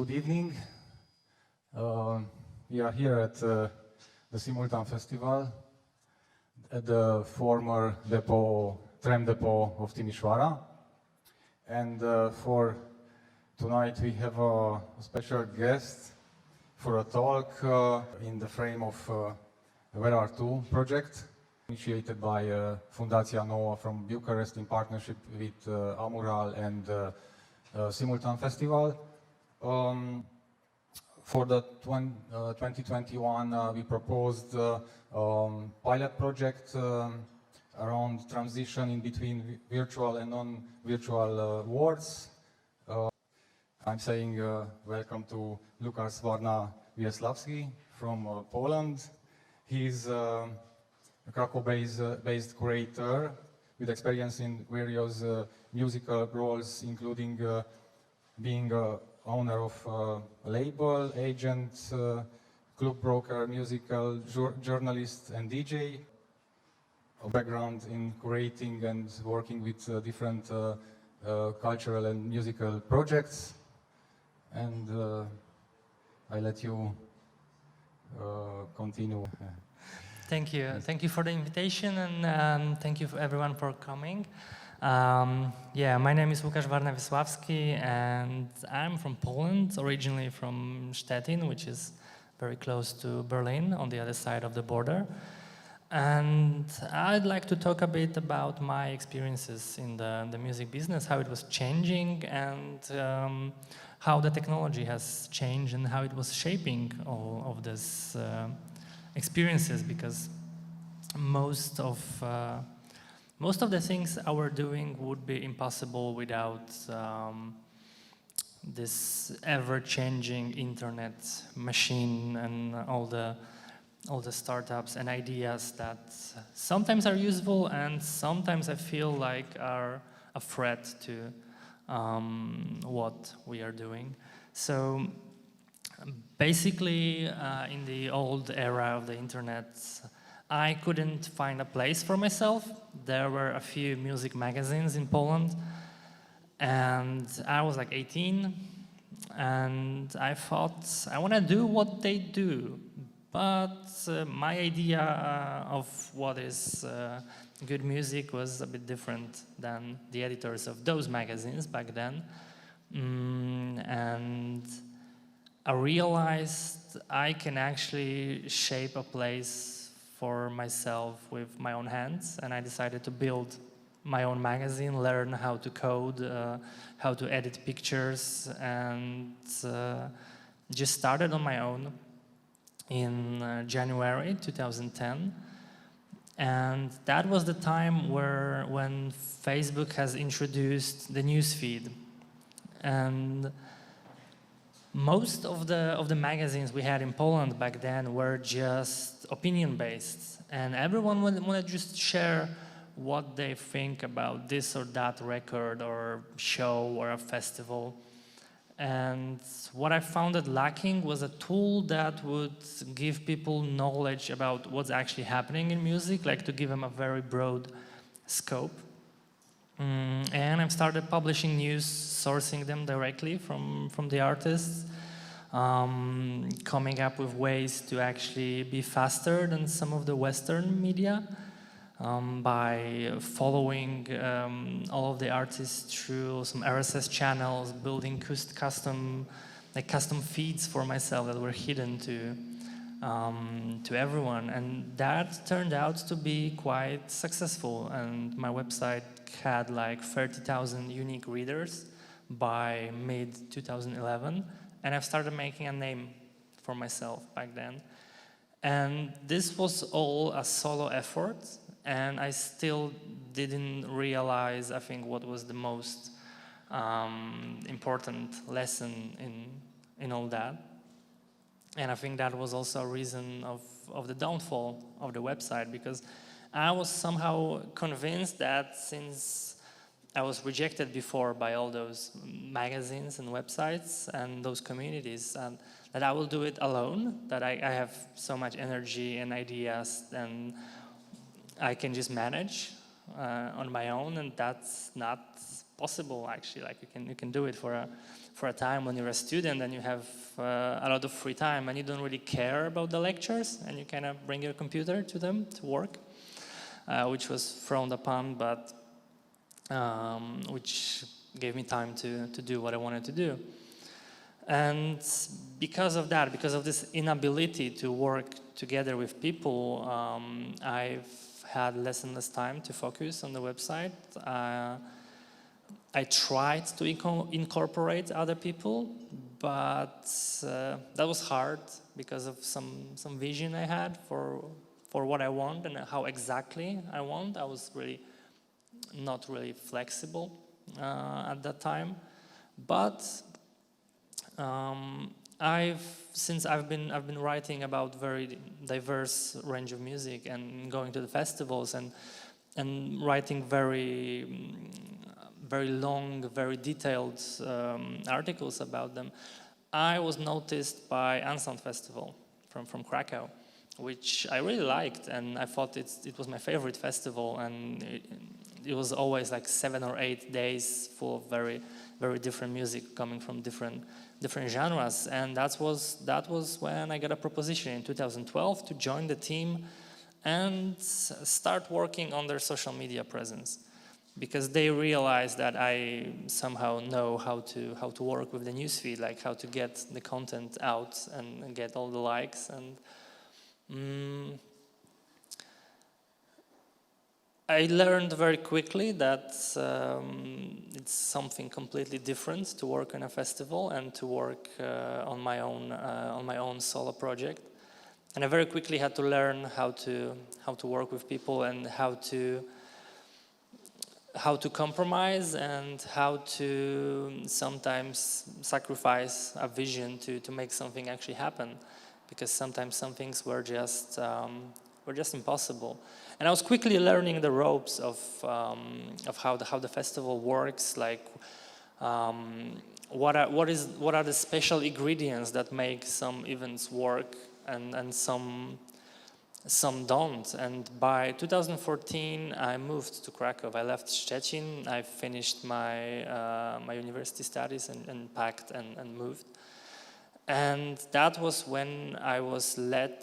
Good evening. We are here at the Simultan Festival at the former tram depot of Timișoara. And for tonight we have a special guest for a talk in the frame of Where Are Two project, initiated by Fundatia9 from Bucharest in partnership with Amural and Simultan Festival. For the 2021, we proposed a pilot project around transition in between virtual and non-virtual worlds. I'm saying welcome to Łukasz Warna-Wiesławski from Poland. He's a Krakow-based curator with experience in various musical roles, including being owner of a label, agent, club broker, musical journalist and DJ. A background in curating and working with different cultural and musical projects. And I let you continue. Thank you. Thank you for the invitation, and thank you for everyone for coming. My name is Łukasz Warna-Wiesławski, and I'm from Poland, originally from Stettin, which is very close to Berlin, on the other side of the border. And I'd like to talk a bit about my experiences in the music business, how it was changing, and how the technology has changed, and how it was shaping all of these experiences, because most of the things I were doing would be impossible without this ever-changing internet machine and all the startups and ideas that sometimes are useful and sometimes I feel like are a threat to what we are doing. So basically, in the old era of the internet, I couldn't find a place for myself. There were a few music magazines in Poland, and I was like 18, and I thought, I want to do what they do, but my idea of what is good music was a bit different than the editors of those magazines back then. And I realized I can actually shape a place for myself with my own hands, and I decided to build my own magazine, learn how to code, how to edit pictures, and just started on my own in January 2010. And that was the time when Facebook has introduced the newsfeed. And most of the magazines we had in Poland back then were just opinion-based, and everyone would want to just share what they think about this or that record or show or a festival. And what I found that lacking was a tool that would give people knowledge about what's actually happening in music, like to give them a very broad scope. And I've started publishing news, sourcing them directly from the artists, coming up with ways to actually be faster than some of the Western media, by following all of the artists through some RSS channels, building custom feeds for myself that were hidden to everyone, and that turned out to be quite successful. And my website had like 30,000 unique readers by mid-2011, and I've started making a name for myself back then. And this was all a solo effort, and I still didn't realize, I think, what was the most important lesson in all that. And I think that was also a reason of the downfall of the website, because I was somehow convinced that since I was rejected before by all those magazines and websites and those communities, and that I will do it alone, that I have so much energy and ideas and I can just manage on my own, and that's not possible actually. Like you can do it for a time when you're a student and you have a lot of free time and you don't really care about the lectures, and you kind of bring your computer to them to work, which was frowned upon, but which gave me time to do what I wanted to do. And because of that, because of this inability to work together with people, I've had less and less time to focus on the website. I tried to incorporate other people, but that was hard because of some vision I had for what I want and how exactly I want. I was not really flexible at that time, but since I've been writing about very diverse range of music and going to the festivals and writing very long, very detailed articles about them, I was noticed by Unsound Festival from Krakow, which I really liked, and I thought it was my favorite festival, and it was always like 7 or 8 days full of very, very different music coming from different genres. And that was when I got a proposition in 2012 to join the team and start working on their social media presence, because they realized that I somehow know how to work with the newsfeed, like how to get the content out and get all the likes. And I learned very quickly that it's something completely different to work in a festival and to work on my own solo project. And I very quickly had to learn how to work with people and how to compromise and how to sometimes sacrifice a vision to make something actually happen, because sometimes some things were just impossible. And I was quickly learning the ropes of how the festival works, like what are the special ingredients that make some events work and some don't. And by 2014, I moved to Krakow. I left Szczecin. I finished my university studies and packed and moved. And that was when I was led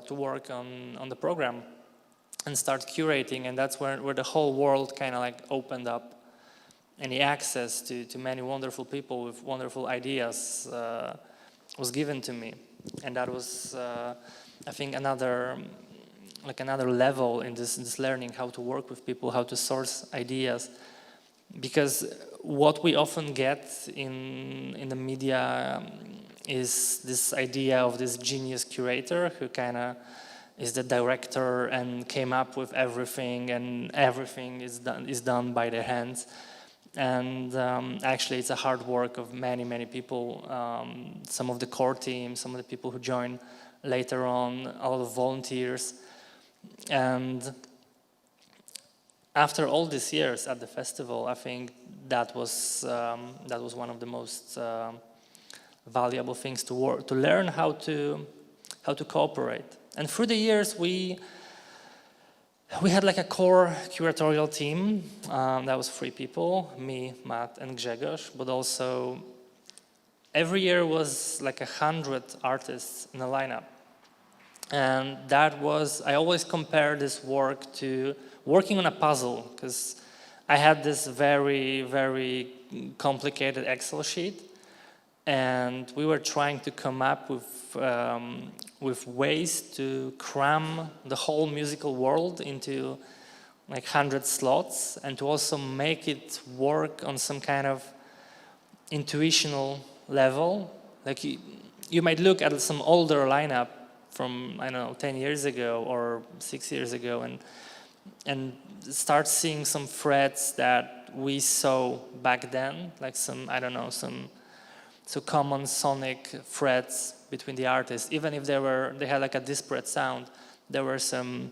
to work on the program and start curating. And that's where the whole world kind of like opened up, and the access to many wonderful people with wonderful ideas was given to me. And that was, I think, another level in this learning how to work with people, how to source ideas. Because what we often get in the media is this idea of this genius curator who kind of is the director and came up with everything, and everything is done by their hands. And actually, it's a hard work of many people. Some of the core team, some of the people who join later on, all the volunteers. And after all these years at the festival, I think that was one of the most valuable things to learn how to cooperate. And through the years, we had like a core curatorial team that was 3 people, me, Matt, and Grzegorz, but also every year was like 100 artists in the lineup. And that was, I always compare this work to working on a puzzle, because I had this very, very complicated Excel sheet, and we were trying to come up with ways to cram the whole musical world into like 100 slots, and to also make it work on some kind of intuitional level. Like you might look at some older lineup from, I don't know, 10 years ago or 6 years ago, and start seeing some threads that we saw back then, like some, I don't know, some common sonic threads between the artists. Even if they had like a disparate sound, there were some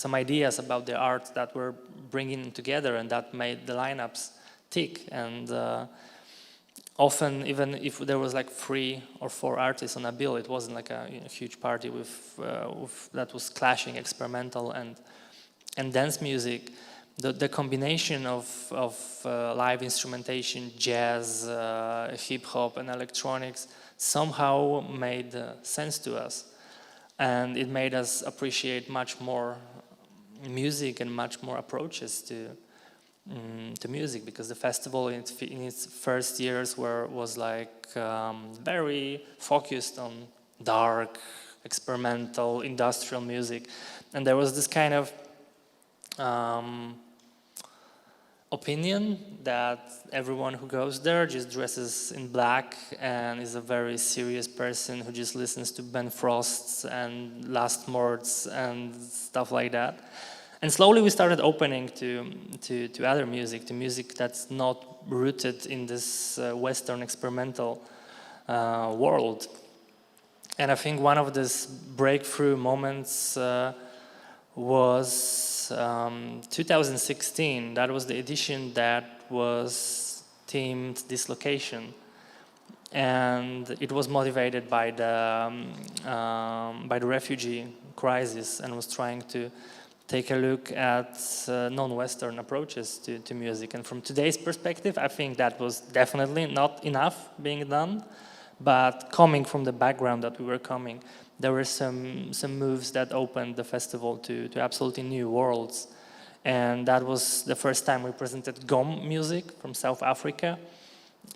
ideas about the art that were bringing them together, and that made the lineups tick. And often, even if there was like 3 or 4 artists on a bill, it wasn't like a huge party with that was clashing experimental and dance music. the combination of live instrumentation, jazz, hip hop, and electronics somehow made sense to us, and it made us appreciate much more music and much more approaches to music, because the festival in its first years was like very focused on dark, experimental, industrial music, and there was this kind of opinion that everyone who goes there just dresses in black and is a very serious person who just listens to Ben Frost and Last Mords and stuff like that. And slowly we started opening to other music, to music that's not rooted in this Western experimental world. And I think one of these breakthrough moments was 2016. That was the edition that was themed Dislocation, and it was motivated by the refugee crisis, and was trying to take a look at non-Western approaches to music. And from today's perspective, I think that was definitely not enough being done, but coming from the background that we were coming, there were some moves that opened the festival to absolutely new worlds. And that was the first time we presented GOM music from South Africa.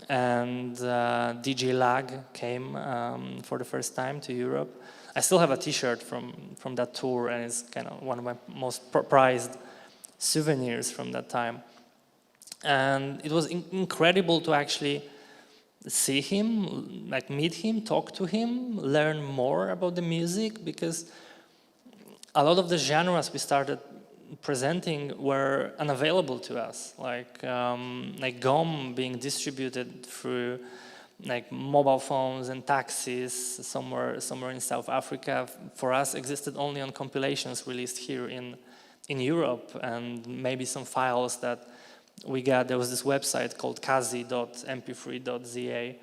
And DJ Lag came for the first time to Europe. I still have a t-shirt from that tour, and it's kind of one of my most prized souvenirs from that time. And it was incredible to actually see him, like meet him, talk to him, learn more about the music, because a lot of the genres we started presenting were unavailable to us, like GOM being distributed through like mobile phones and taxis somewhere in South Africa. For us, existed only on compilations released here in Europe, and maybe some files that we got. There was this website called kazi.mp3.za,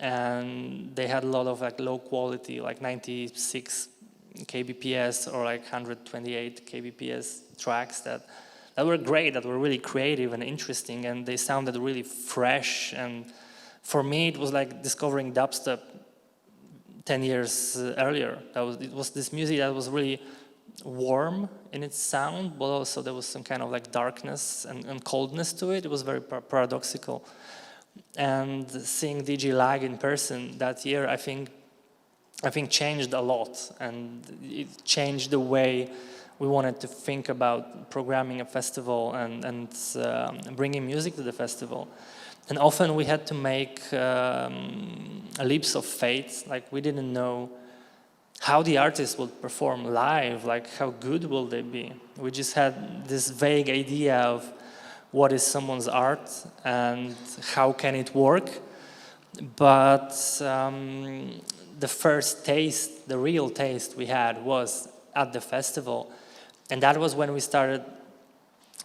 and they had a lot of like low quality, like 96 kbps or like 128 kbps tracks that were great, that were really creative and interesting, and they sounded really fresh. And for me, it was like discovering dubstep 10 years earlier. It was this music that was really warm in its sound, but also there was some kind of like darkness and coldness to it. It was very paradoxical. And seeing DJ Lag in person that year, I think changed a lot, and it changed the way we wanted to think about programming a festival and bringing music to the festival. And often we had to make leaps of faith. Like, we didn't know how the artists would perform live, like how good will they be. We just had this vague idea of what is someone's art and how can it work. But the first taste, the real taste we had was at the festival. And that was when we started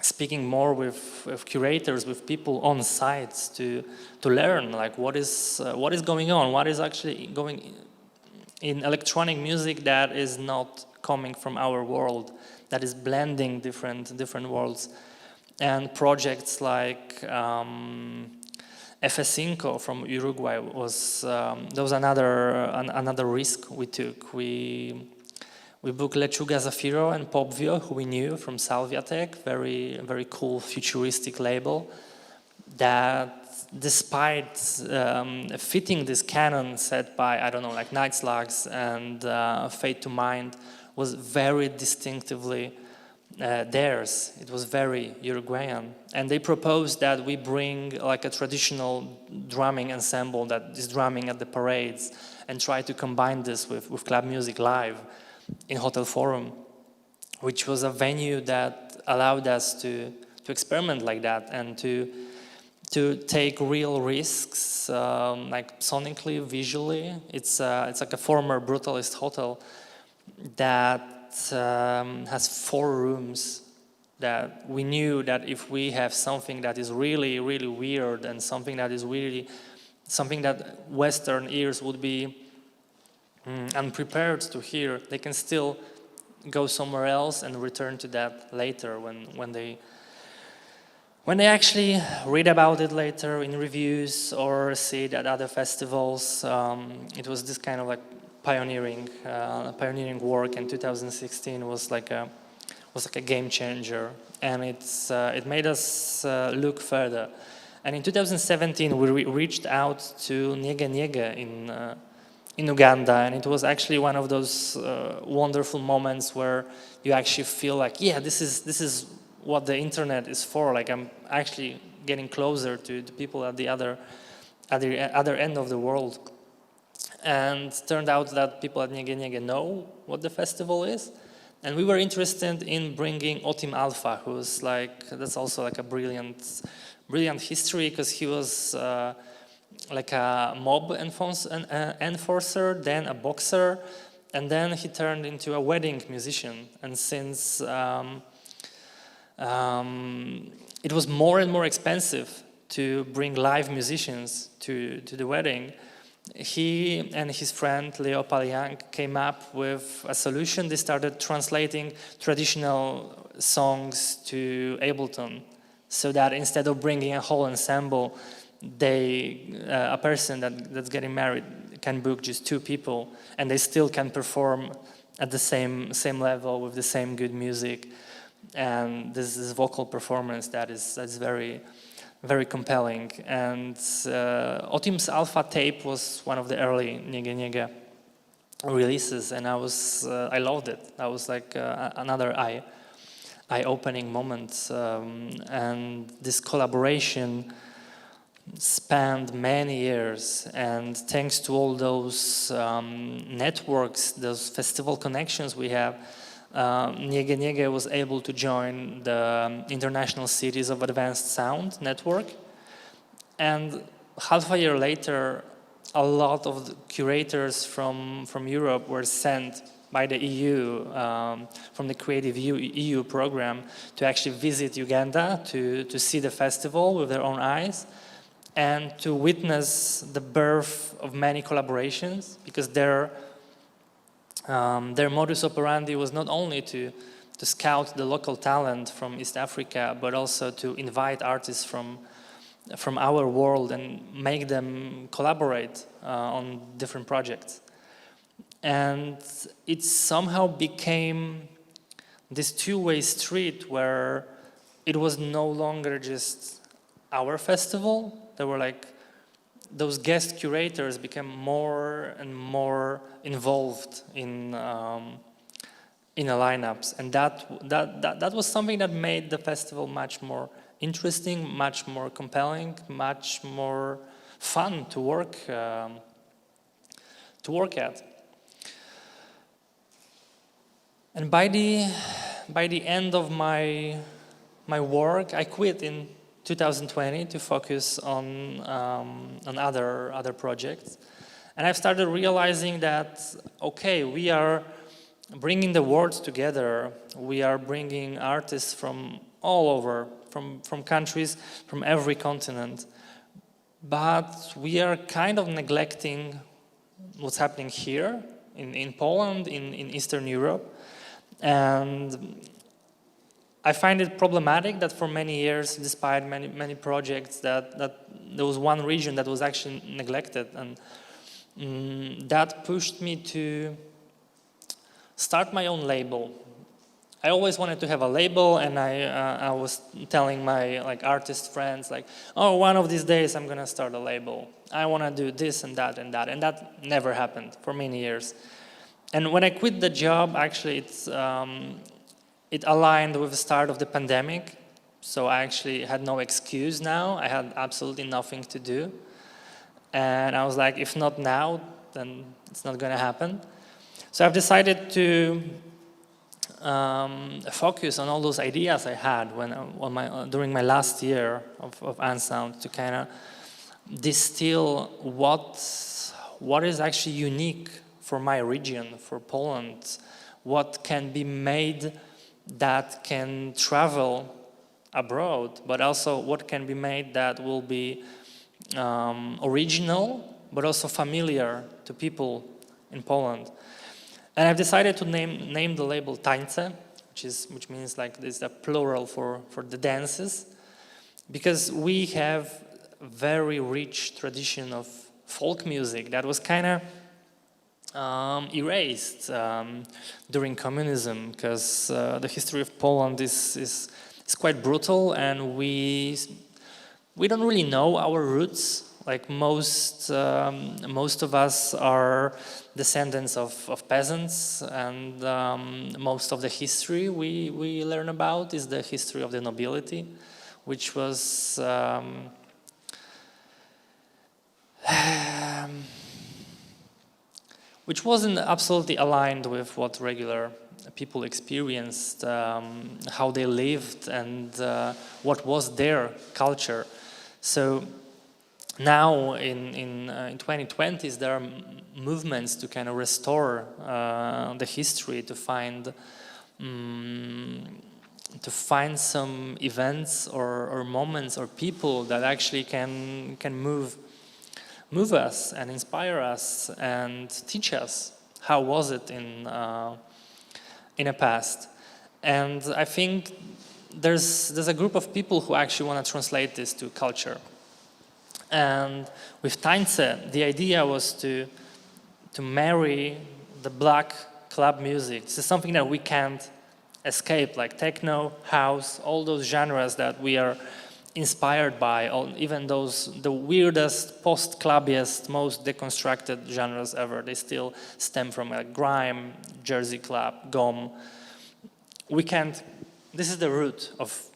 speaking more with curators, with people on sites to learn like what is going on, what is actually going in electronic music that is not coming from our world, that is blending different worlds. And projects like F5 from Uruguay was another risk we took. We booked Lechuga Zafiro and Popvio, who we knew from Salviatec, very cool futuristic label, that despite fitting this canon set by, I don't know, like Night Slugs and Fade to Mind, was very distinctively theirs. It was very Uruguayan. And they proposed that we bring like a traditional drumming ensemble that is drumming at the parades and try to combine this with club music live in Hotel Forum, which was a venue that allowed us to experiment like that and to take real risks, like sonically, visually. It's like a former Brutalist hotel that has 4 rooms, that we knew that if we have something that is really, really weird and something that Western ears would be unprepared to hear, they can still go somewhere else and return to that later when they when they actually read about it later in reviews or see it at other festivals, it was this kind of like pioneering work, and 2016 was like a game changer, and it made us look further. And in 2017, we reached out to Nyege Nyege in Uganda, and it was actually one of those wonderful moments where you actually feel like, yeah, this is what the internet is for. Like, I'm actually getting closer to the people at the other end of the world. And it turned out that people at Nyege Nyege know what the festival is. And we were interested in bringing Otim Alpha, who's like, that's also like a brilliant history, because he was like a mob enforcer, then a boxer, and then he turned into a wedding musician. And since it was more and more expensive to bring live musicians to the wedding, he and his friend Leo Paliang came up with a solution. They started translating traditional songs to Ableton, so that instead of bringing a whole ensemble, a person that's getting married can book just 2 people, and they still can perform at the same level with the same good music. And this vocal performance that's very, very compelling. And Otim's Alpha tape was one of the early Nyege Nyege releases, and I loved it. That was like another eye-opening moment. And this collaboration spanned many years, and thanks to all those networks, those festival connections we have, Nyege Nyege was able to join the International Cities of Advanced Sound network. And half a year later, a lot of the curators from Europe were sent by the EU, from the Creative EU program, to actually visit Uganda, to see the festival with their own eyes, and to witness the birth of many collaborations, because their modus operandi was not only to scout the local talent from East Africa, but also to invite artists from our world and make them collaborate on different projects. And it somehow became this two-way street where it was no longer just our festival. There were like, those guest curators became more and more involved in the lineups, and that was something that made the festival much more interesting, much more compelling, much more fun to work at. And by the end of my work, I quit in 2020 to focus on other projects. And I've started realizing that, okay, we are bringing the world together. We are bringing artists from all over, from countries, from every continent. But we are kind of neglecting what's happening here in Poland, in Eastern Europe. And I find it problematic that for many years, despite many projects, that there was one region that was actually neglected, and that pushed me to start my own label. I always wanted to have a label, and I was telling my artist friends oh, one of these days I'm gonna start a label. I want to do this and that and that, and that never happened for many years. And when I quit the job, actually it aligned with the start of the pandemic, so I actually had no excuse now. I had absolutely nothing to do. And I was like, if not now, then it's not going to happen. So I've decided to focus on all those ideas I had during my last year of Unsound, to kind of distill what is actually unique for my region, for Poland, what can be made that can travel abroad, but also what can be made that will be original, but also familiar to people in Poland. And I've decided to name the label Tańce, which means this a plural for the dances. because we have a very rich tradition of folk music that was kind of erased during communism, because the history of Poland is quite brutal, and we don't really know our roots. Like most of us are descendants of peasants, and most of the history we learn about is the history of the nobility, which was which wasn't absolutely aligned with what regular people experienced, how they lived, and what was their culture. So now in 2020s, there are movements to kind of restore the history, to find some events or moments or people that actually can move us and inspire us and teach us how was it in the past. And I think there's a group of people who actually want to translate this to culture. And with Tańce, the idea was to marry the black club music. This is something that we can't escape, like techno, house, all those genres that we are inspired by, even the weirdest, post-clubbiest, most deconstructed genres ever. They still stem from grime, Jersey club, gom. We can't, this is the root of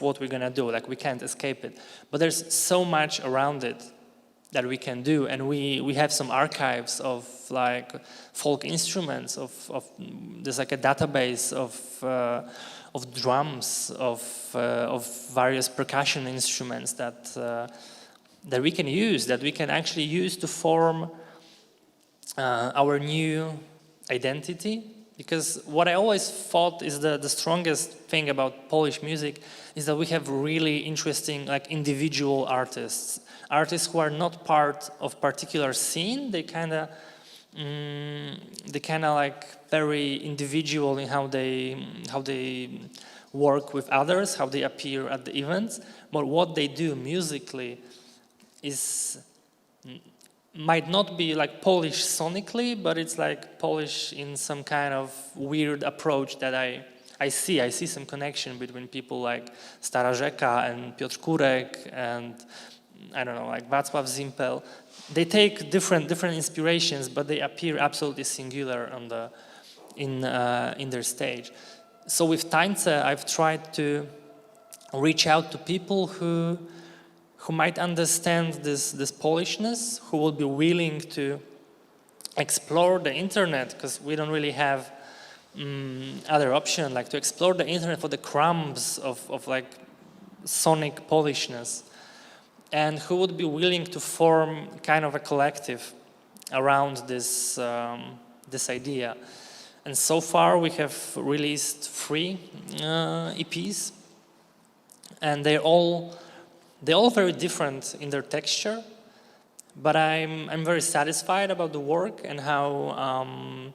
what we're gonna do, like we can't escape it. But there's so much around it that we can do, and we have some archives of like folk instruments, there's like a database of drums, of various percussion instruments that we can use, that we can actually use to form our new identity. Because what I always thought is the strongest thing about Polish music is that we have really interesting, like, individual artists who are not part of particular scene. They kind of like very individual in how they work with others, how they appear at the events. But what they do musically might not be like Polish sonically, but it's like Polish in some kind of weird approach that I see some connection between people like Stara Rzeka and Piotr Kurek and I don't know, like Wacław Zimpel. They take different inspirations, but they appear absolutely singular in their stage. So with Tańce, I've tried to reach out to people who might understand this Polishness, who will be willing to explore the internet, because we don't really have other option, like to explore the internet for the crumbs of like sonic Polishness, and who would be willing to form kind of a collective around this this idea. And so far we have released 3 EPs, and they're all very different in their texture, but I'm very satisfied about the work and how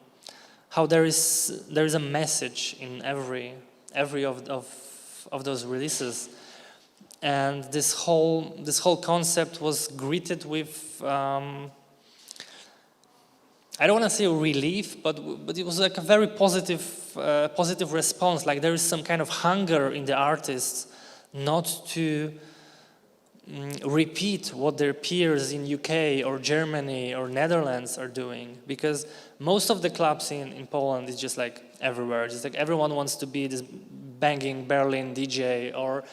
there is a message in every of those releases. And this whole concept was greeted with I don't want to say relief, but it was like a very positive response. Like there is some kind of hunger in the artists not to repeat what their peers in UK or Germany or Netherlands are doing, because most of the clubs in Poland is just like everywhere. Just like everyone wants to be this banging Berlin DJ, or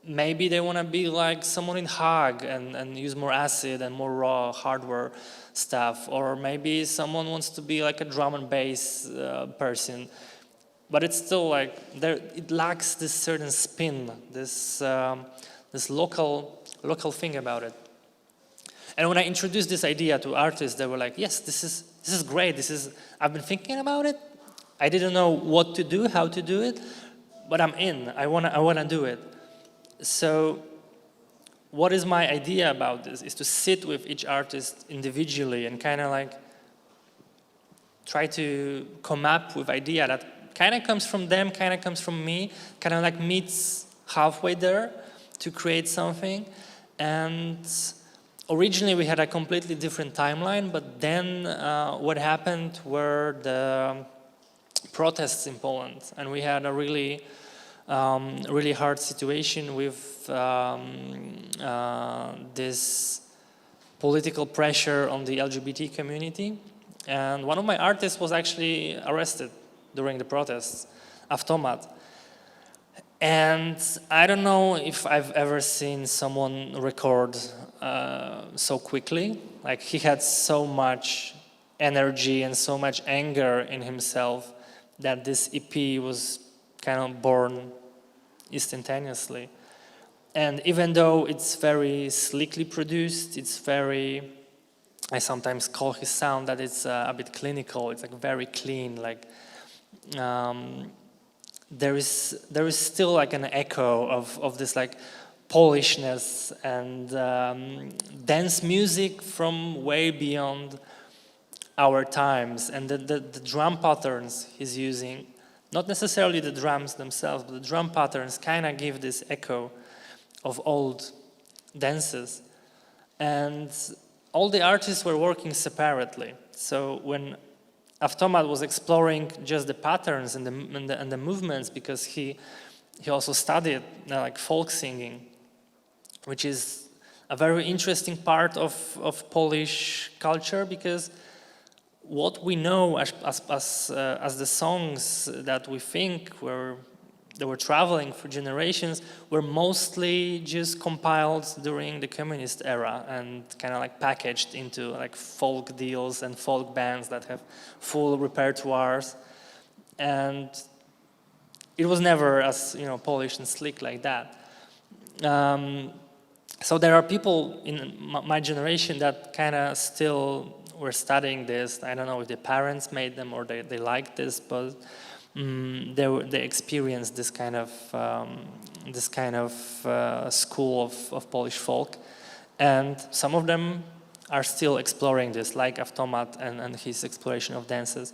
maybe they want to be like someone in Hague and use more acid and more raw hardware stuff, or maybe someone wants to be like a drum and bass person, but it's still like it lacks this certain spin, this local thing about it. And when I introduced this idea to artists, they were like, yes, this is great. I've been thinking about it. I didn't know what to do, how to do it, but I'm in. I wanna do it. So what is my idea about this is to sit with each artist individually and kind of like try to come up with idea that kind of comes from them, kind of comes from me, kind of like meets halfway there. to create something. And originally we had a completely different timeline, but then what happened were the protests in Poland, and we had a really really hard situation with this political pressure on the LGBT community. And one of my artists was actually arrested during the protests, Avtomat. And I don't know if I've ever seen someone record so quickly. Like, he had so much energy and so much anger in himself that this EP was kind of born instantaneously. And even though it's very slickly produced, it's very, I sometimes call his sound that it's a bit clinical, it's like very clean, like there is still like an echo of this like Polishness and dance music from way beyond our times. And the drum patterns he's using, not necessarily the drums themselves, but the drum patterns kind of give this echo of old dances. And all the artists were working separately. So when Avtomat was exploring just the patterns and the movements, because he also studied like folk singing, which is a very interesting part of Polish culture, because what we know as the songs that we think they were traveling for generations were mostly just compiled during the communist era and kind of like packaged into like folk deals and folk bands that have full repertoires. And it was never as, you know, Polish and slick like that. So there are people in my generation that kind of still were studying this. I don't know if their parents made them or they liked this, but they experienced this kind of school of Polish folk, and some of them are still exploring this, like Avtomat and his exploration of dances.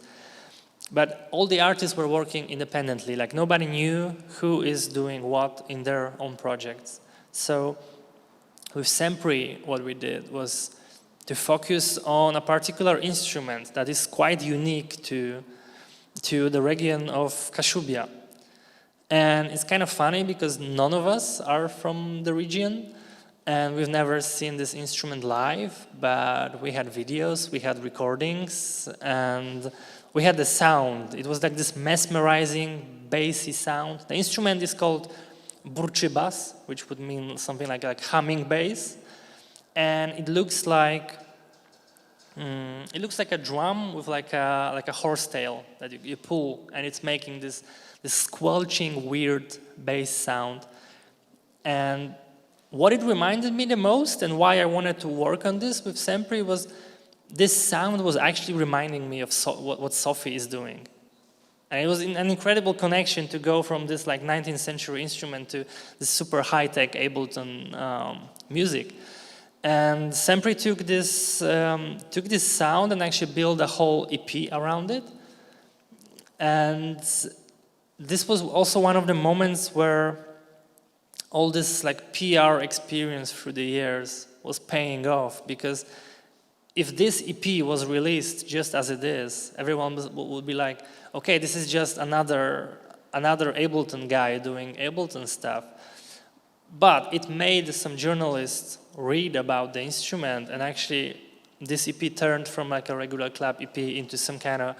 But all the artists were working independently, like nobody knew who is doing what in their own projects. So with Sempri, what we did was to focus on a particular instrument that is quite unique to the region of Kashubia. And it's kind of funny because none of us are from the region and we've never seen this instrument live, but we had videos, we had recordings, and we had the sound. It was like this mesmerizing, bassy sound. The instrument is called burczy bass, which would mean something like humming bass. And it looks like a drum with like a horse tail that you pull, and it's making this squelching, weird bass sound. And what it reminded me the most, and why I wanted to work on this with Sempri, was this sound was actually reminding me of what Sophie is doing. And it was an incredible connection to go from this like 19th century instrument to this super high-tech Ableton music. And Sempri took this sound and actually built a whole EP around it. And this was also one of the moments where all this like PR experience through the years was paying off, because if this EP was released just as it is, everyone would be like, okay, this is just another Ableton guy doing Ableton stuff. But it made some journalists read about the instrument, and actually this EP turned from like a regular club EP into some kind of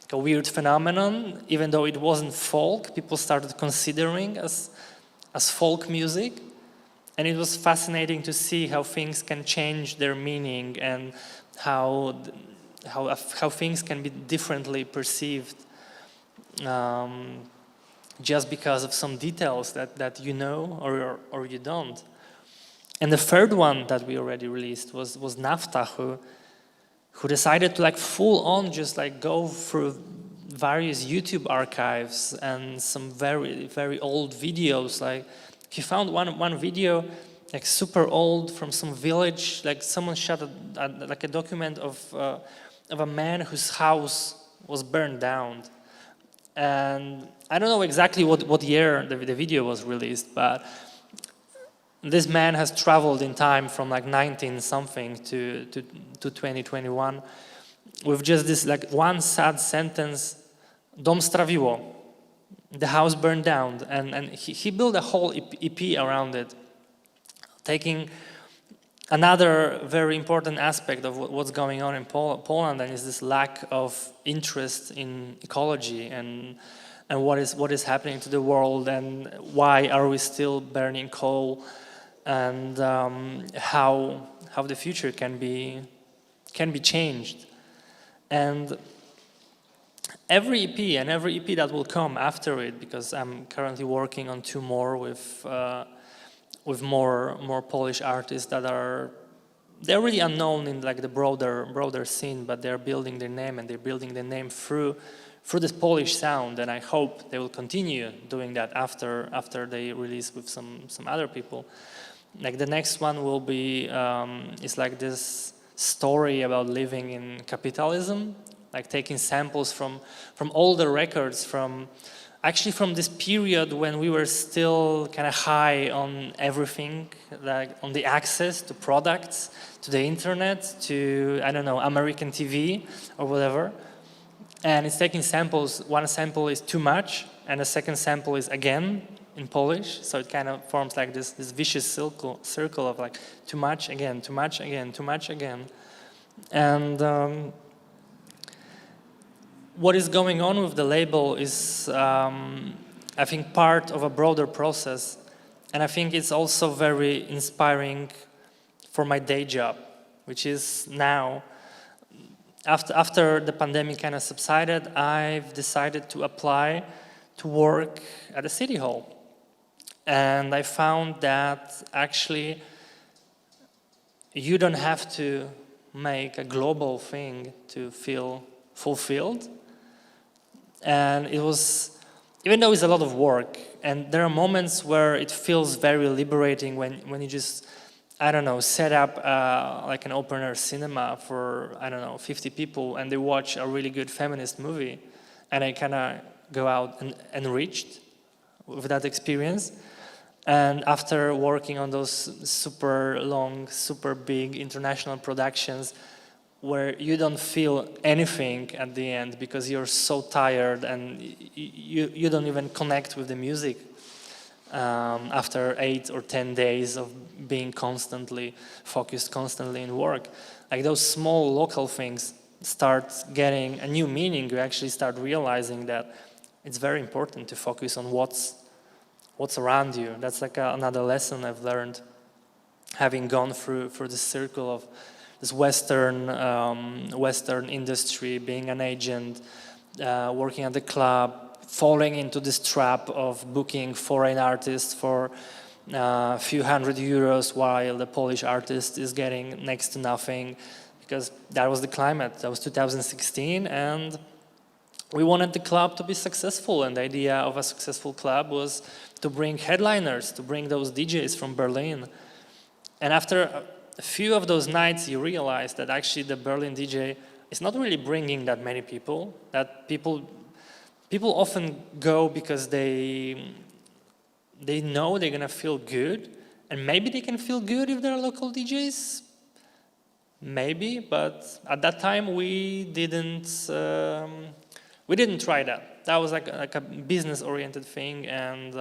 like a weird phenomenon. Even though it wasn't folk, people started considering as folk music. And it was fascinating to see how things can change their meaning and how things can be differently perceived just because of some details that you know or you don't. And the third one that we already released was Nafta, who decided to like full on just like go through various YouTube archives and some very, very old videos. Like he found one video like super old from some village, like someone shot like a document of a man whose house was burned down. And I don't know exactly what year the video was released, but this man has traveled in time from like 19 something to 2021 with just this like one sad sentence, dom strawiło, the house burned down, and he built a whole EP around it, taking another very important aspect of what's going on in Poland, and is this lack of interest in ecology and what is happening to the world, and why are we still burning coal, and how the future can be changed. And every EP and every EP that will come after it, because I'm currently working on 2 more with more Polish artists that they're really unknown in like the broader scene, but they're building their name, and they're building their name through this Polish sound, and I hope they will continue doing that after they release with some other people. Like the next one will be it's like this story about living in capitalism, like taking samples from older records, from this period when we were still kind of high on everything, like on the access to products, to the internet, to, I don't know, American TV or whatever. And it's taking samples. One sample is too much, and the second sample is again in Polish. So it kind of forms like this vicious circle of like too much again, too much again, too much again. And what is going on with the label is, I think, part of a broader process. And I think it's also very inspiring for my day job, which is now, after the pandemic kind of subsided, I've decided to apply to work at a city hall. And I found that actually you don't have to make a global thing to feel fulfilled. And it was, even though it's a lot of work, and there are moments where it feels very liberating when you just, I don't know, set up like an open air cinema for, I don't know, 50 people, and they watch a really good feminist movie, and I kind of go out and enriched with that experience. And after working on those super long, super big international productions, where you don't feel anything at the end because you're so tired and you don't even connect with the music after 8 or 10 days of being constantly focused, constantly in work. Like those small local things start getting a new meaning. You actually start realizing that it's very important to focus on what's around you. That's like another lesson I've learned, having gone through this circle of this Western industry, being an agent, working at the club, falling into this trap of booking foreign artists for a few €100 while the Polish artist is getting next to nothing, because that was the climate. That was 2016, and we wanted the club to be successful, and the idea of a successful club was to bring headliners, to bring those DJs from Berlin. And after a few of those nights, you realize that actually the Berlin DJ is not really bringing that many people. That people often go because they know they're gonna feel good, and maybe they can feel good if they're local DJs. Maybe, but at that time we didn't try that. That was like a business-oriented thing, and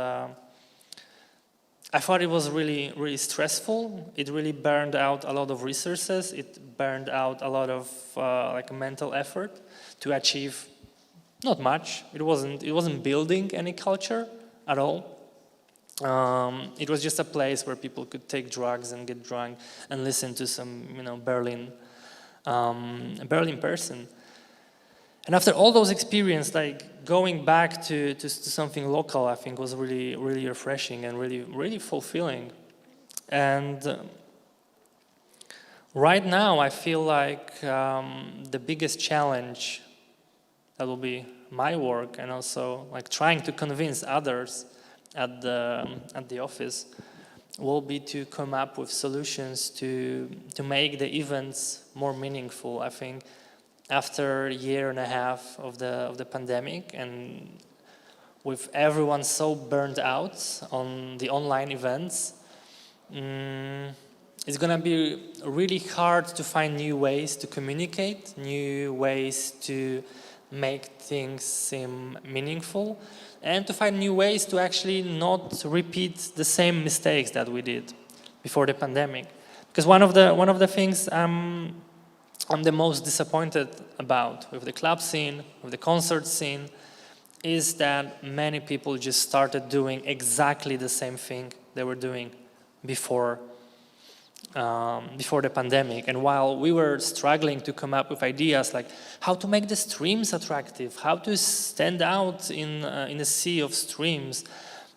I thought it was really, really stressful. It really burned out a lot of resources. It burned out a lot of like mental effort to achieve not much. It wasn't building any culture at all. It was just a place where people could take drugs and get drunk and listen to some, Berlin person. And after all those experiences, like going back to something local, I think was really, really refreshing and really, really fulfilling. And right now, I feel like the biggest challenge that will be my work, and also like trying to convince others at the office, will be to come up with solutions to make the events more meaningful. I think after a year and a half of the pandemic, and with everyone so burned out on the online events, it's gonna be really hard to find new ways to communicate, new ways to make things seem meaningful, and to find new ways to actually not repeat the same mistakes that we did before the pandemic. Because one of the things I'm the most disappointed about with the club scene, with the concert scene, is that many people just started doing exactly the same thing they were doing before the pandemic. And while we were struggling to come up with ideas like how to make the streams attractive, how to stand out in a sea of streams,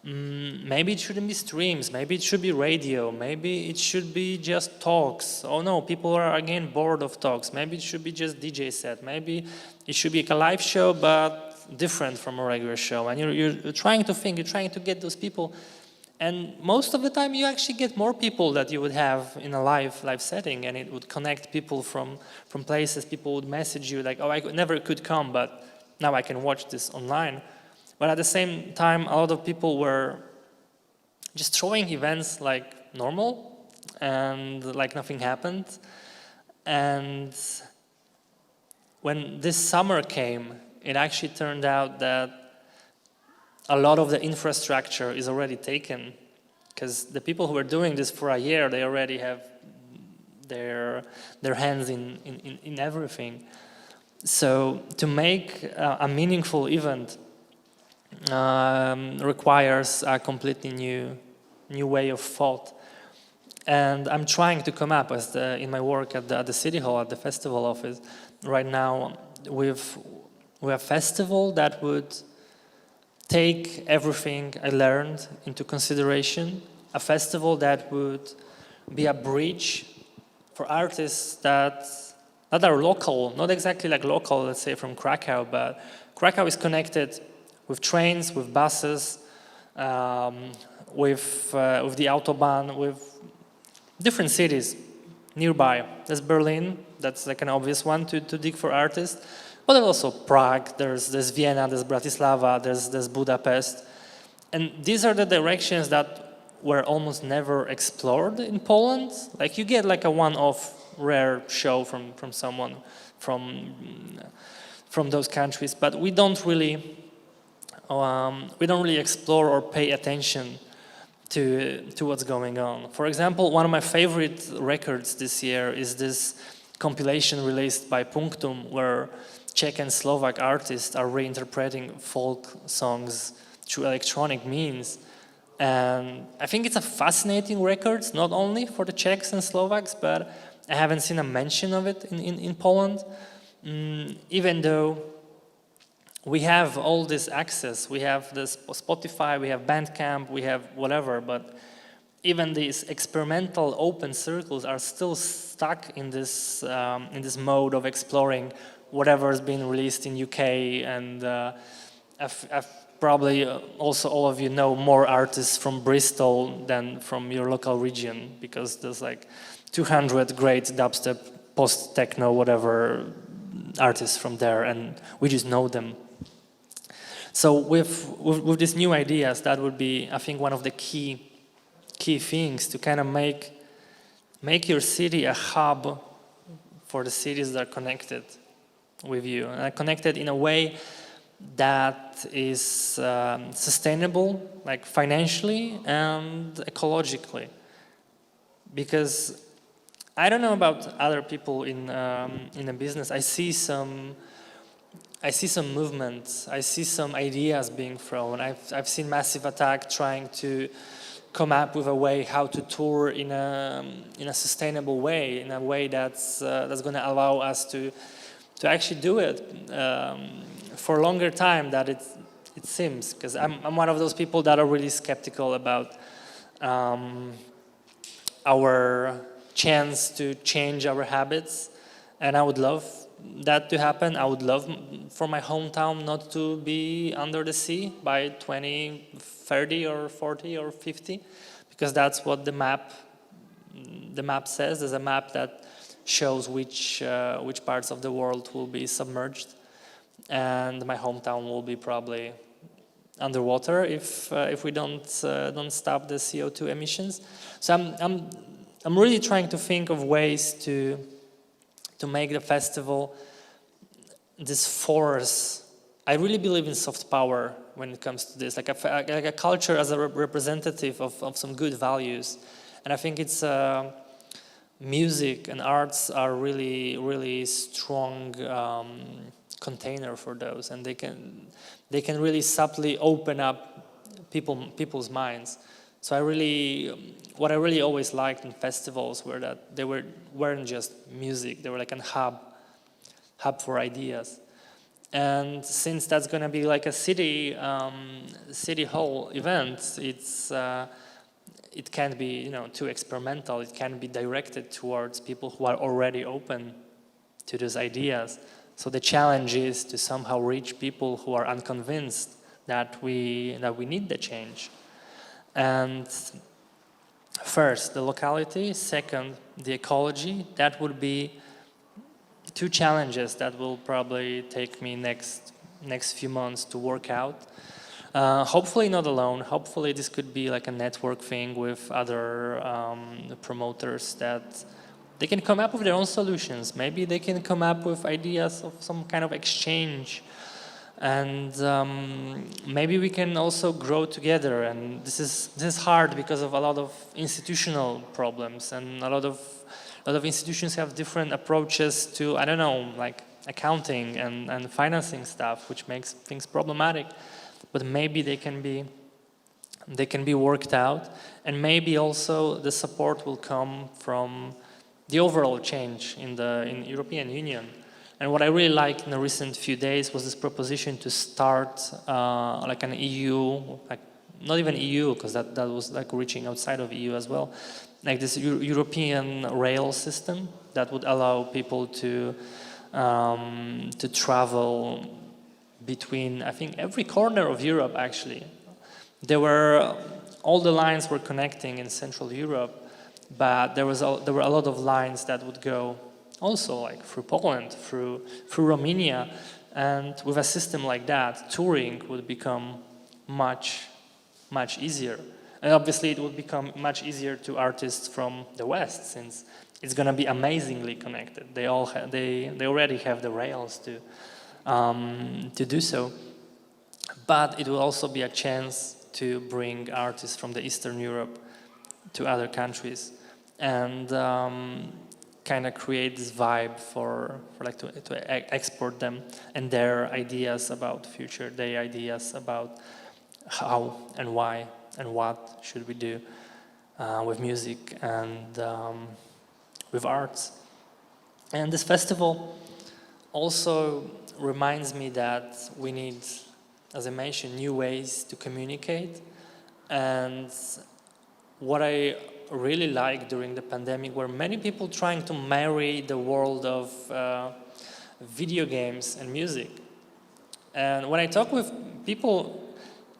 maybe it shouldn't be streams, maybe it should be radio, maybe it should be just talks. Oh no, people are again bored of talks. Maybe it should be just DJ set. Maybe it should be like a live show, but different from a regular show. And you're trying to think, you're trying to get those people. And most of the time you actually get more people that you would have in a live setting, and it would connect people from places. People would message you like, oh, never could come, but now I can watch this online. But at the same time, a lot of people were just throwing events like normal and like nothing happened. And when this summer came, it actually turned out that a lot of the infrastructure is already taken, because the people who are doing this for a year, they already have their hands in everything. So to make a meaningful event requires a completely new way of thought. And I'm trying to come up with in my work at the City Hall, at the festival office, right now with a festival that would take everything I learned into consideration, a festival that would be a bridge for artists that are local, not exactly like local, let's say from Krakow, but Krakow is connected with trains, with buses, with the Autobahn, with different cities nearby. There's Berlin, that's like an obvious one to dig for artists. But there's also Prague, there's Vienna, there's Bratislava, there's Budapest. And these are the directions that were almost never explored in Poland. Like you get like a one-off rare show from someone from those countries, but we don't really explore or pay attention to what's going on. For example, one of my favorite records this year is this compilation released by Punctum, where Czech and Slovak artists are reinterpreting folk songs through electronic means. And I think it's a fascinating record, not only for the Czechs and Slovaks, but I haven't seen a mention of it in Poland. Even though we have all this access, we have this Spotify, we have Bandcamp, we have whatever, but even these experimental open circles are still stuck in this mode of exploring whatever's been released in UK, and I've probably also all of you know more artists from Bristol than from your local region, because there's like 200 great dubstep, post-techno, whatever artists from there, and we just know them. So with these new ideas, that would be, I think, one of the key things to kind of make your city a hub for the cities that are connected with you, and connected in a way that is sustainable, like financially and ecologically. Because I don't know about other people in a business. I see some movements. I see some ideas being thrown. I've seen Massive Attack trying to come up with a way how to tour in a sustainable way, in a way that's going to allow us to actually do it for a longer time than it seems. Because I'm one of those people that are really skeptical about our chance to change our habits, and I would love that to happen. I would love for my hometown not to be under the sea by 2030 or 40 or 50, because that's what the map says. There's a map that shows which parts of the world will be submerged, and my hometown will be probably underwater if we don't stop the CO2 emissions. So I'm really trying to think of ways to make the festival this force. I really believe in soft power when it comes to this, like a culture as a representative of some good values. And I think it's music and arts are really, really strong container for those, and they can really subtly open up people's minds. So what I really always liked in festivals were that they weren't just music; they were like a hub for ideas. And since that's going to be like a city hall event, it can't be too experimental. It can be directed towards people who are already open to those ideas. So the challenge is to somehow reach people who are unconvinced that we need the change. And first, the locality. Second, the ecology. That would be two challenges that will probably take me next few months to work out. Hopefully not alone. Hopefully this could be like a network thing with other promoters that they can come up with their own solutions. Maybe they can come up with ideas of some kind of exchange. And maybe we can also grow together. And this is hard because of a lot of institutional problems, and a lot of institutions have different approaches to, I don't know, like accounting and financing stuff, which makes things problematic. But maybe they can be worked out, and maybe also the support will come from the overall change in the European Union. And what I really liked in the recent few days was this proposition to start like an EU, like not even EU, because that was like reaching outside of EU as well, like this European rail system that would allow people to travel between, I think, every corner of Europe. Actually, all the lines were connecting in Central Europe, but there were a lot of lines that would go also like through Poland, through Romania, and with a system like that, touring would become much easier. And obviously, it would become much easier to artists from the West, since it's going to be amazingly connected. They already have the rails to do so. But it will also be a chance to bring artists from the Eastern Europe to other countries, and kind of create this vibe for like to export them and their ideas about the future, their ideas about how and why and what should we do with music and with arts. And this festival also reminds me that we need, as I mentioned, new ways to communicate. And what I really liked during the pandemic were many people trying to marry the world of video games and music. And when I talk with people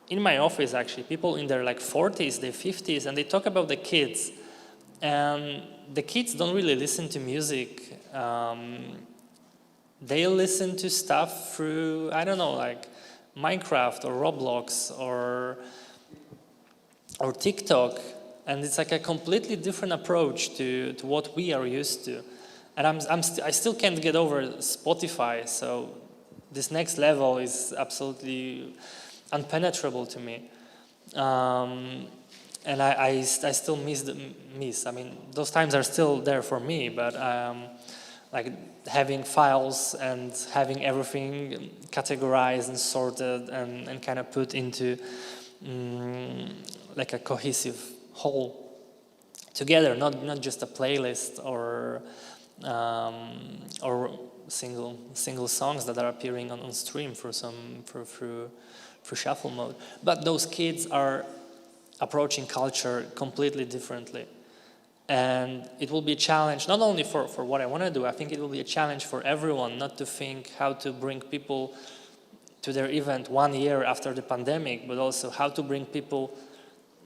in my office, actually, people in their like 40s, their 50s, and they talk about the kids, and the kids don't really listen to music. They listen to stuff through, I don't know, like Minecraft or Roblox or TikTok, and it's like a completely different approach to what we are used to. And I still can't get over Spotify, so this next level is absolutely unpenetrable to me. And I still miss. I mean, those times are still there for me, but like having files and having everything categorized and sorted and kind of put into like a cohesive whole together, not just a playlist or single songs that are appearing on stream through shuffle mode. But those kids are approaching culture completely differently. And it will be a challenge, not only for what I want to do, I think it will be a challenge for everyone not to think how to bring people to their event 1 year after the pandemic, but also how to bring people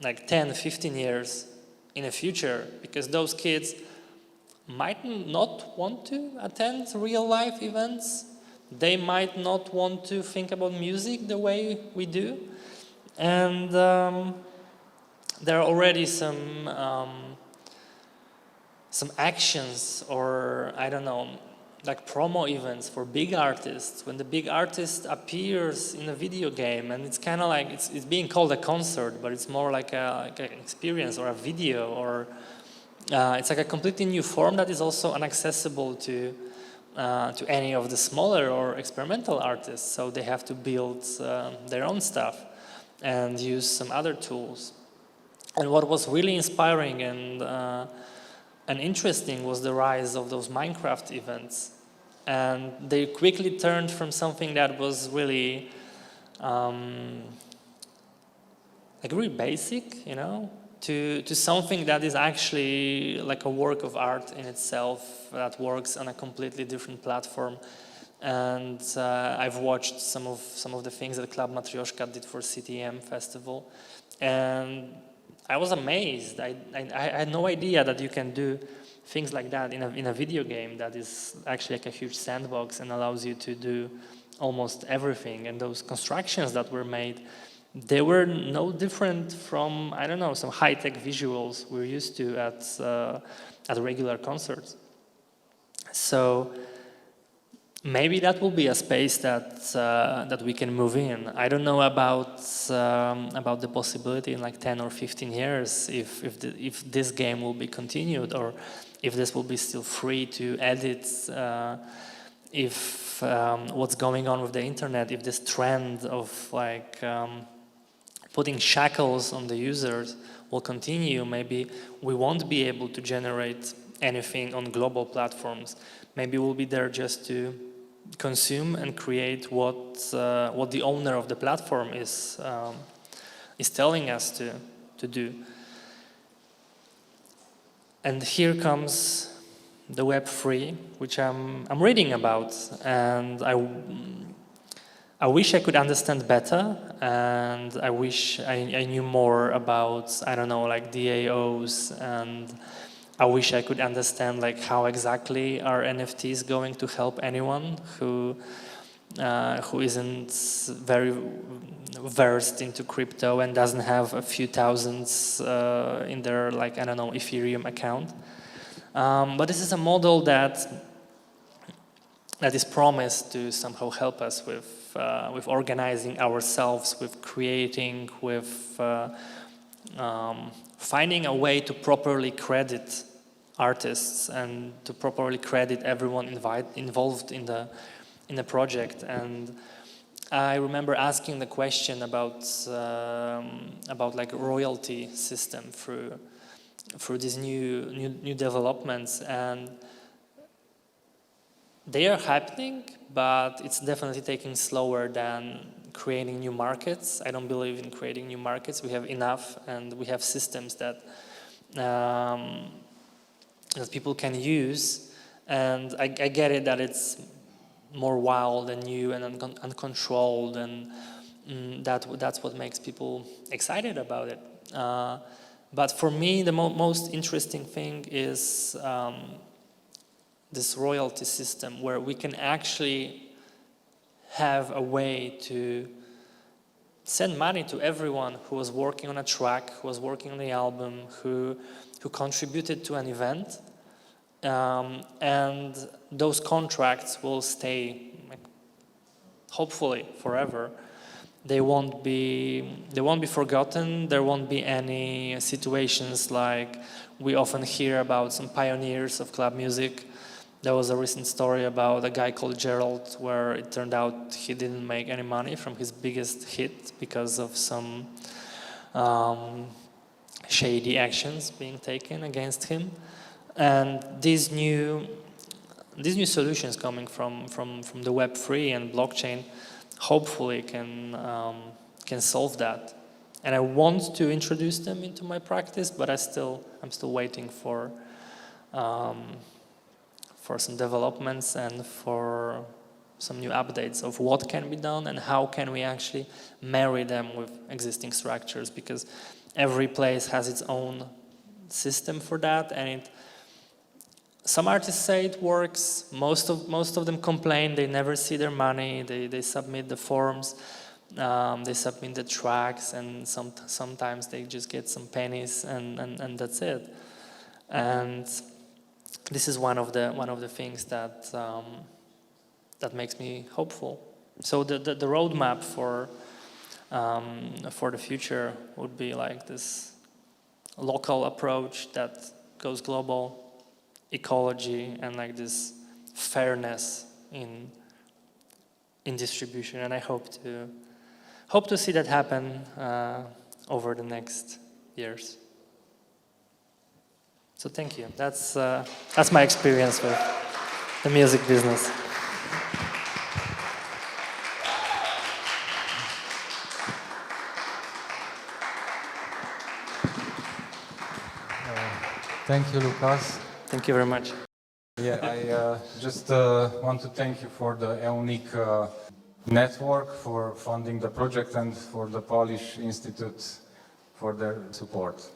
like 10, 15 years in the future, because those kids might not want to attend real life events. They might not want to think about music the way we do. And there are already some actions, or I don't know, like promo events for big artists. When the big artist appears in a video game, and it's kind of like it's being called a concert, but it's more like an experience or a video, or it's like a completely new form that is also inaccessible to any of the smaller or experimental artists. So they have to build their own stuff and use some other tools. And what was really inspiring and interesting was the rise of those Minecraft events. And they quickly turned from something that was really like really basic, you know, to something that is actually like a work of art in itself that works on a completely different platform. And I've watched some of the things that Club Matryoshka did for CTM Festival, and I was amazed. I had no idea that you can do things like that in a video game that is actually like a huge sandbox and allows you to do almost everything. And those constructions that were made, they were no different from, I don't know, some high-tech visuals we're used to at regular concerts. So maybe that will be a space that we can move in. I don't know about the possibility in like 10 or 15 years if this game will be continued, or if this will be still free to edit, if what's going on with the internet, if this trend of like putting shackles on the users will continue. Maybe we won't be able to generate anything on global platforms. Maybe we'll be there just to consume and create what the owner of the platform is telling us to do. And here comes the Web3, which I'm reading about, and I wish I could understand better, and I wish I knew more about, I don't know, like DAOs, and I wish I could understand like how exactly are NFTs going to help anyone who isn't very versed into crypto and doesn't have a few thousands in their, like, I don't know, Ethereum account. But this is a model that is promised to somehow help us with organizing ourselves, with creating, with finding a way to properly credit artists and to properly credit everyone involved in the project. And I remember asking the question about like royalty system through these new developments, and they are happening, but it's definitely taking slower than creating new markets. I don't believe in creating new markets. We have enough, and we have systems that people can use. And I get it that it's more wild and new and uncontrolled, and that's what makes people excited about it. But for me, the most interesting thing is this royalty system, where we can actually have a way to send money to everyone who was working on a track, who was working on the album, who contributed to an event, and those contracts will stay, like, hopefully forever. They won't be forgotten. There won't be any situations like we often hear about some pioneers of club music. There was a recent story about a guy called Gerald, where it turned out he didn't make any money from his biggest hit because of some shady actions being taken against him. And these new solutions coming from the Web3 and blockchain hopefully can solve that. And I want to introduce them into my practice, but I'm still waiting for some developments and for some new updates of what can be done and how can we actually marry them with existing structures, because every place has its own system for that, and some artists say it works. Most of them complain they never see their money. They submit the forms. They submit the tracks, and sometimes they just get some pennies, and that's it. And this is one of the things that that makes me hopeful. So the roadmap for the future would be like this local approach that goes global, ecology, and like this fairness in distribution. And I hope to see that happen over the next years. So thank you. That's my experience with the music business. Thank you, Łukasz. Thank you very much. Yeah, I just want to thank you for the EUNIC network for funding the project and for the Polish Institute for their support.